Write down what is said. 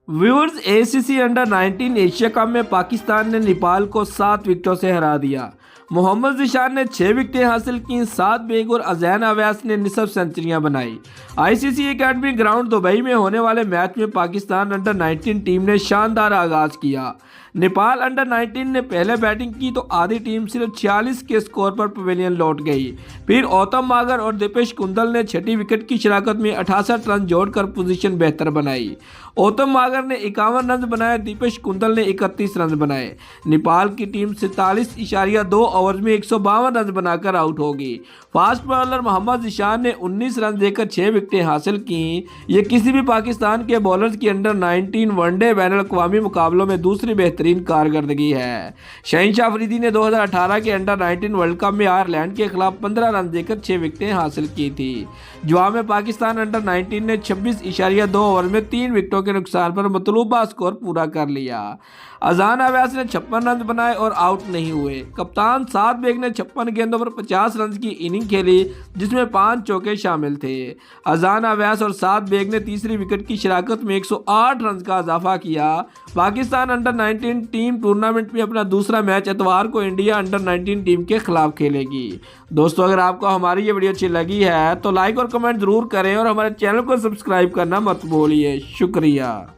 Viewers, ACC under 19 Asia cup में पाकिस्तान ने नेपाल को 7 विकेटों से हरा दिया। मोहम्मद जिशान ने 6 विकेटें हासिल की, 7 बेग और अजहन अवैस ने निसफ सेंचुरियां बनाई। आईसीसी एकेडमी ग्राउंड दुबई में होने वाले मैच में पाकिस्तान अंडर 19 टीम ने शानदार आगाज किया। नेपाल अंडर 19 ने पहले बैटिंग की तो आधी टीम सिर्फ 46 के स्कोर पर पवेलियन लौट गई। फिर उत्तम मागर और दीपेश कुंदल ने छठी विकेट की शराकत में 68 रन जोड़कर पोजीशन बेहतर बनाई। उत्तम मागर ने 51 रन बनाए, दीपेश कुंदल ने 31 रन बनाए। नेपाल की टीम 47.2 ओवर में 152 रन बनाकर आउट होगी। फास्ट बॉलर मोहम्मद जिशान ने 19 रन देकर 6 विकेटें हासिल की। ये किसी भी पाकिस्तान के बॉलर्स की अंडर 19 वनडे बैन अवी मुकाबलों में दूसरी बेहतरीन कारकर्दगी है। शहनशाह अफरीदी ने 2018 के अंडर 19 वर्ल्ड कप में आयरलैंड के खिलाफ 15 रन देकर 6 विकेटें हासिल की थी। जवाब में पाकिस्तान अंडर 19 ने 26.2 ओवर में 3 विकेटों के नुकसान पर मतलूबा स्कोर पूरा कर लिया। अजहन अवैस ने 56 रन बनाए और आउट नहीं हुए। कप्तान साद बेग ने 56 गेंदों पर 50 रन की इनिंग खेली, जिसमें 5 चौके शामिल थे। अजहन अवैस और साद बेग ने तीसरी विकेट की शराकत में 108 रन का इजाफा किया। पाकिस्तान अंडर 19 टीम टूर्नामेंट में अपना दूसरा मैच इतवार को इंडिया अंडर 19 टीम के खिलाफ खेलेगी। दोस्तों, अगर आपको हमारी ये वीडियो अच्छी लगी है तो लाइक और कमेंट जरूर करें और हमारे चैनल को सब्सक्राइब करना मत भूलिए। शुक्रिया।